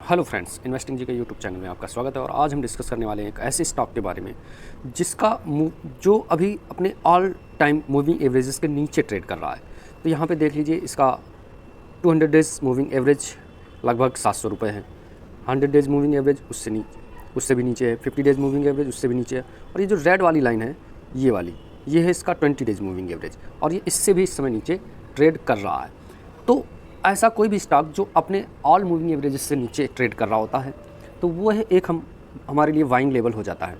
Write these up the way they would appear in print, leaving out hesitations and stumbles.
Hello friends, investing जी के YouTube channel में आपका स्वागत है। और आज हम डिस्कस करने वाले हैं एक ऐसे स्टॉक के बारे में जिसका जो अभी अपने ऑल टाइम मूविंग एवरेजेस के नीचे ट्रेड कर रहा है। तो यहाँ पे देख लीजिए, इसका 200 डेज मूविंग एवरेज लगभग 700 रुपये है। 100 डेज मूविंग एवरेज उससे भी नीचे है। 50 डेज मूविंग एवरेज उससे भी नीचे है। और ये जो रेड वाली लाइन है, ये है इसका 20 डेज मूविंग एवरेज, और ये इससे भी इस समय नीचे ट्रेड कर रहा है। तो ऐसा कोई भी स्टॉक जो अपने ऑल मूविंग एवरेजेस से नीचे ट्रेड कर रहा होता है, तो वो है एक हमारे लिए बाइंग लेवल हो जाता है।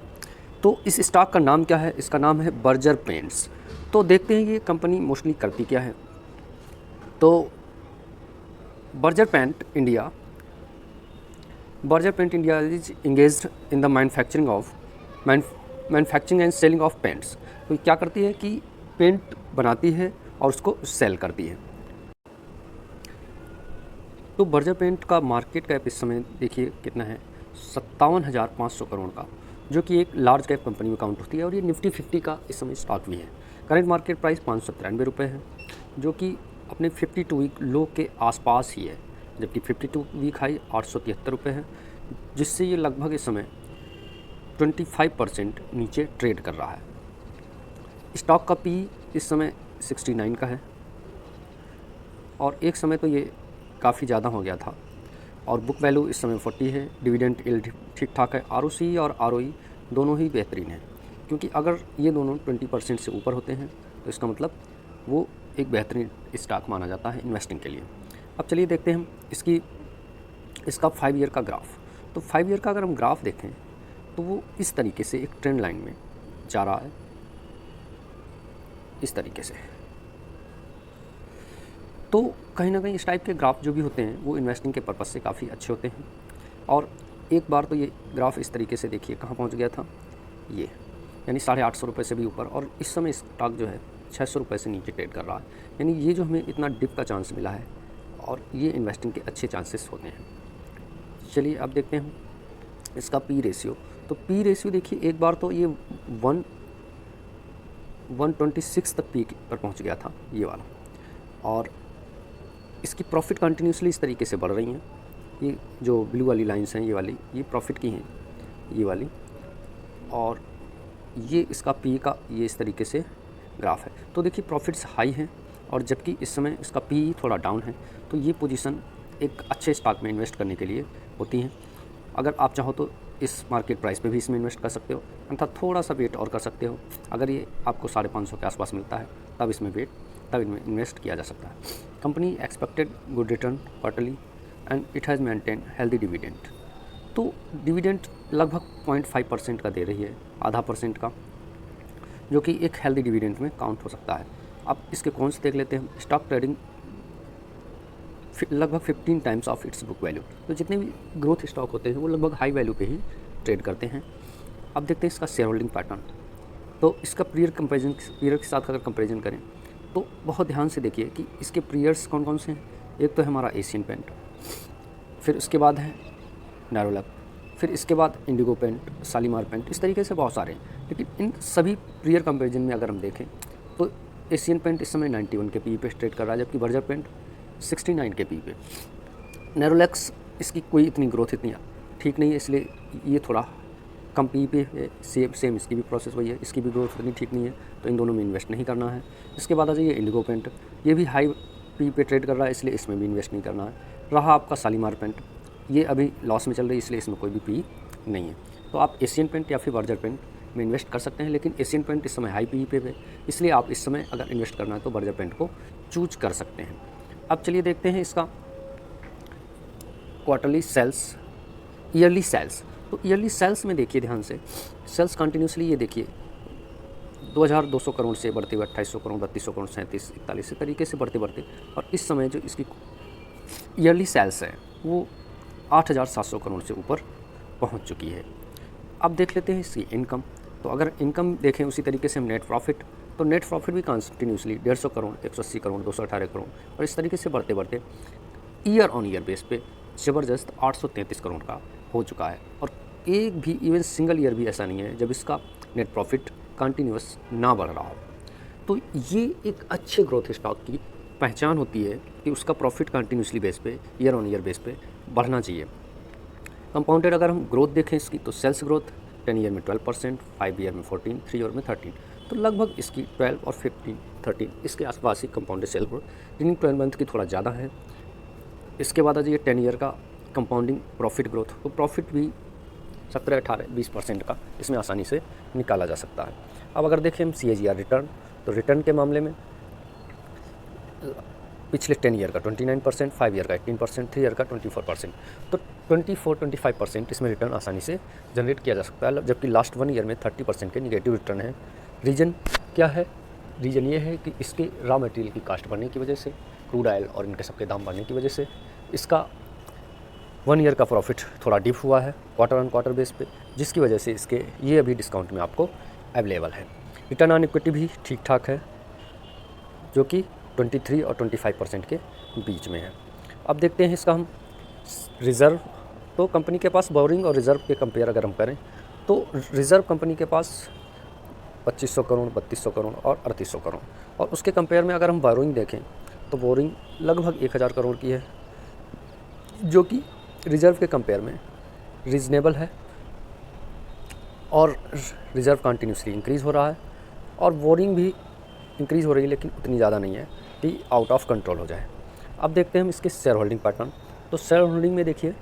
तो इस स्टॉक का नाम क्या है? इसका नाम है बर्जर पेंट्स। तो देखते हैं ये कंपनी मोस्टली करती क्या है। तो Berger paint India is engaged in the manufacturing and selling of paints. तो क्या करती है कि पेंट बनाती है और उसको सेल करती है। तो बर्जर पेंट का मार्केट कैप इस समय देखिए कितना है, 57,500 करोड़ का, जो कि एक लार्ज कैप कंपनी में काउंट होती है। और ये निफ्टी 50 का इस समय स्टॉक भी है। करेंट मार्केट प्राइस 593 रुपये है, जो कि अपने 52 वीक लो के आसपास ही है, जबकि 52 वीक हाई 873 रुपये है, जिससे ये लगभग इस समय 25% नीचे ट्रेड कर रहा है। स्टॉक का पी इस समय 69 का है, और एक समय तो ये काफ़ी ज़्यादा हो गया था। और बुक वैल्यू इस समय 40 है। डिविडेंड यील्ड ठीक ठाक है। आरओसी और आरओई दोनों ही बेहतरीन हैं, क्योंकि अगर ये दोनों 20% से ऊपर होते हैं तो इसका मतलब वो एक बेहतरीन स्टॉक माना जाता है इन्वेस्टिंग के लिए। अब चलिए देखते हैं हम इसका 5 ईयर का ग्राफ। तो 5 ईयर का अगर हम ग्राफ देखें तो वो इस तरीके से एक ट्रेंड लाइन में जा रहा है, इस तरीके से। तो कहीं ना कहीं इस टाइप के ग्राफ जो भी होते हैं वो इन्वेस्टिंग के पर्पज़ से काफ़ी अच्छे होते हैं। और एक बार तो ये ग्राफ इस तरीके से देखिए कहाँ पहुँच गया था, ये यानी 850 रुपये से भी ऊपर, और इस समय स्टॉक जो है 600 रुपये से नीचे ट्रेड कर रहा है। यानी ये जो हमें इतना डिप का चांस मिला है, और ये इन्वेस्टिंग के अच्छे चांसेस होते हैं। चलिए अब देखते हैं इसका पी रेशियो। तो पी रेशियो देखिए, एक बार तो ये 126 तक पी पर पहुँच गया था, ये वाला। और इसकी प्रॉफिट कंटिन्यूसली इस तरीके से बढ़ रही हैं। ये जो ब्लू वाली लाइंस हैं, ये प्रॉफिट की हैं, ये वाली। और ये इसका पी का ये इस तरीके से ग्राफ है। तो देखिए प्रॉफिट्स हाई हैं, और जबकि इस समय इसका पी थोड़ा डाउन है। तो ये पोजीशन एक अच्छे स्टॉक में इन्वेस्ट करने के लिए होती हैं। अगर आप चाहो तो इस मार्केट प्राइस पे भी इसमें इन्वेस्ट कर सकते हो, अन्यथा थोड़ा सा वेट और कर सकते हो। अगर ये आपको 550 के आसपास मिलता है तब इनमें इन्वेस्ट किया जा सकता है। Company expected good return quarterly and it has maintain healthy dividend. तो डिविडेंड लगभग 0.5% का दे रही है, आधा % का, जो कि एक हेल्दी डिविडेंड में काउंट हो सकता है। अब इसके कौन से देख लेते हैं। स्टॉक ट्रेडिंग लगभग 15 times of its book value. तो जितने भी ग्रोथ स्टॉक होते हैं वो लगभग हाई वैल्यू पे ही ट्रेड करते हैं। अब देखते हैं इसका शेयर होल्डिंग पैटर्न। तो इसका पीरियड के साथ अगर कंपेरिजन करें तो बहुत ध्यान से देखिए कि इसके पीरियड्स कौन कौन से हैं। एक तो है हमारा एशियन पेंट, फिर उसके बाद है नैरोलैक, फिर इसके बाद इंडिगो पेंट, शालीमार पेंट, इस तरीके से बहुत सारे हैं। लेकिन इन सभी पीरियड कंपैरिजन में अगर हम देखें तो एशियन पेंट इस समय 91 के पी पे ट्रेड कर रहा है, जबकि बर्जर पेंट 69 के पी पे। नैरोलैक्स इसकी कोई इतनी ग्रोथ इतनी ठीक नहीं है, इसलिए ये थोड़ा कम पी पे है। सेम इसकी भी प्रोसेस वही है, इसकी भी ग्रोथ इतनी ठीक नहीं है, तो इन दोनों में इन्वेस्ट नहीं करना है। इसके बाद आ जाइए इंडिगो पेंट, ये भी हाई पी पे ट्रेड कर रहा है, इसलिए इसमें भी इन्वेस्ट नहीं करना है। रहा आपका शालीमार पेंट, ये अभी लॉस में चल रही है, इसलिए इसमें कोई भी पी नहीं है। तो आप एशियन पेंट या फिर बर्जर पेंट में इन्वेस्ट कर सकते हैं, लेकिन एशियन पेंट इस समय हाई पी पे है, इसलिए आप इस समय अगर इन्वेस्ट करना है तो बर्जर पेंट को चूज कर सकते हैं। अब चलिए देखते हैं इसका क्वार्टरली सेल्स, ईयरली सेल्स। तो ईयरली सेल्स में देखिए ध्यान से, सेल्स कंटिन्यूसली ये देखिए 2200 करोड़ से बढ़ते हुए 2800 करोड़, 3200 करोड़, 37, 41 इस तरीके से बढ़ते, और इस समय जो इसकी ईयरली सेल्स है वो 8700 करोड़ से ऊपर पहुंच चुकी है। अब देख लेते हैं इसकी इनकम। तो अगर इनकम देखें उसी तरीके से हम नेट प्रॉफिट, तो नेट प्रॉफिट भी कंटिन्यूसली 150 करोड़, 180 करोड़, 218 करोड़, और इस तरीके से बढ़ते ईयर ऑन ईयर बेस पे ज़बरदस्त 833 करोड़ का हो चुका है। और एक भी इवन सिंगल ईयर भी ऐसा नहीं है जब इसका नेट प्रॉफिट कंटिन्यूस ना बढ़ रहा हो। तो ये एक अच्छे ग्रोथ स्टॉक की पहचान होती है कि उसका प्रॉफिट कंटिन्यूसली बेस पे, ईयर ऑन ईयर बेस पे बढ़ना चाहिए। कंपाउंडेड अगर हम ग्रोथ देखें इसकी तो सेल्स ग्रोथ 10 ईयर में 12%, 5 ईयर में 14, 3 ईयर में 13, तो लगभग इसकी 12 और 15, 13 इसके आसपास ही कंपाउंडेड सेल ग्रोथ, लेकिन 12 मंथ की थोड़ा ज़्यादा है। इसके बाद आ जाइए 10 ईयर का कंपाउंडिंग प्रॉफिट ग्रोथ, तो प्रॉफिट भी 17, 18, 20% का इसमें आसानी से निकाला जा सकता है। अब अगर देखें हम CAGR रिटर्न, तो रिटर्न के मामले में पिछले 10 ईयर का 29%, 5 ईयर का 18%, 3 ईयर का 24%, तो 24-25% इसमें रिटर्न आसानी से जनरेट किया जा सकता है, जबकि लास्ट 1 ईयर में 30% के निगेटिव रिटर्न है। रीज़न क्या है? रीज़न ये है कि इसके रॉ मटेरियल की कास्ट बढ़ने की वजह से, क्रूड ऑयल और इनके सबके दाम बढ़ने की वजह से इसका 1 ईयर का प्रॉफिट थोड़ा डिप हुआ है क्वार्टर ऑन क्वार्टर बेस पे, जिसकी वजह से इसके ये अभी डिस्काउंट में आपको अवेलेबल है। रिटर्न ऑन इक्विटी भी ठीक ठाक है, जो कि 23 और 25% के बीच में है। अब देखते हैं इसका हम रिज़र्व, तो कंपनी के पास बोरिंग और रिज़र्व के कंपेयर अगर हम करें तो रिज़र्व कंपनी के पास 2500 करोड़, 3200 करोड़ और 3800 करोड़, और उसके कंपेयर में अगर हम बोरिंग देखें तो बोरिंग लगभग 1000 करोड़ की है, जो कि रिज़र्व के कंपेयर में रीज़नेबल है, और रिज़र्व कंटिन्यूसली इंक्रीज़ हो रहा है और बोरिंग भी इंक्रीज़ हो रही है, लेकिन उतनी ज़्यादा नहीं है कि आउट ऑफ कंट्रोल हो जाए। अब देखते हैं हम इसके शेयर होल्डिंग पैटर्न, तो शेयर होल्डिंग में देखिए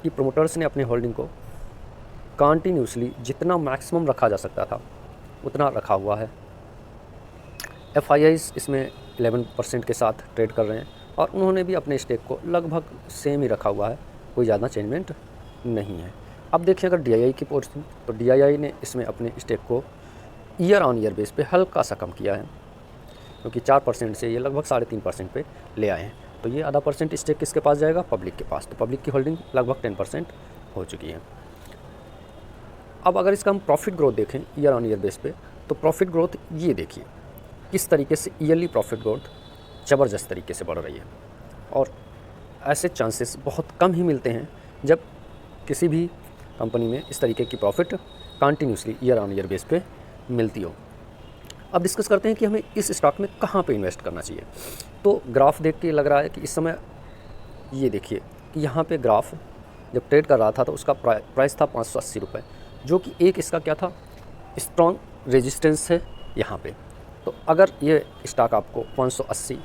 कि प्रोमोटर्स ने अपने होल्डिंग को कंटिन्यूसली जितना मैक्सिमम रखा जा सकता था उतना रखा हुआ है। FIIs इसमें 11% के साथ ट्रेड कर रहे हैं, और उन्होंने भी अपने स्टेक को लगभग सेम ही रखा हुआ है, कोई ज़्यादा चेंजमेंट नहीं है। अब देखिए अगर DII की पोर्शन, तो DII ने इसमें अपने स्टेक को ईयर ऑन ईयर बेस पे हल्का सा कम किया है, क्योंकि 4% से ये लगभग 3.5% पे ले आए हैं, तो ये आधा परसेंट स्टेक किसके पास जाएगा? पब्लिक के पास, तो पब्लिक की होल्डिंग लगभग 10% हो चुकी है। अब अगर इसका हम प्रॉफिट ग्रोथ देखें ईयर ऑन ईयर बेस पे, तो प्रॉफिट ग्रोथ ये देखिए किस तरीके से ईयरली प्रॉफिट ग्रोथ ज़बरदस्त तरीके से बढ़ रही है, और ऐसे चांसेस बहुत कम ही मिलते हैं जब किसी भी कंपनी में इस तरीके की profit continuously year on year base पे मिलती हो। अब डिस्कस करते हैं कि हमें इस स्टॉक में कहाँ पे इन्वेस्ट करना चाहिए। तो ग्राफ देख के लग रहा है कि इस समय ये देखिए कि यहाँ पे ग्राफ जब ट्रेड कर रहा था तो उसका प्राइस था 580 रुपये, जो कि एक इसका क्या था? स्ट्रॉन्ग रेजिस्टेंस है यहाँ पे। तो अगर ये स्टॉक आपको 580,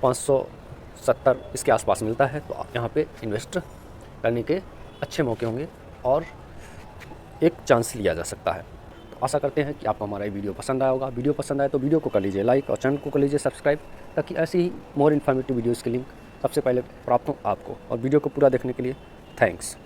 570 इसके आसपास मिलता है तो आप यहाँ पे इन्वेस्ट करने के अच्छे मौके होंगे और एक चांस लिया जा सकता है। तो आशा करते हैं कि आपको हमारा ये वीडियो पसंद आया होगा। वीडियो पसंद आए तो वीडियो को कर लीजिए लाइक और चैनल को कर लीजिए सब्सक्राइब, ताकि ऐसी ही मोर इन्फॉर्मेटिव वीडियोज़ की लिंक सबसे पहले प्राप्त हो आपको। और वीडियो को पूरा देखने के लिए थैंक्स।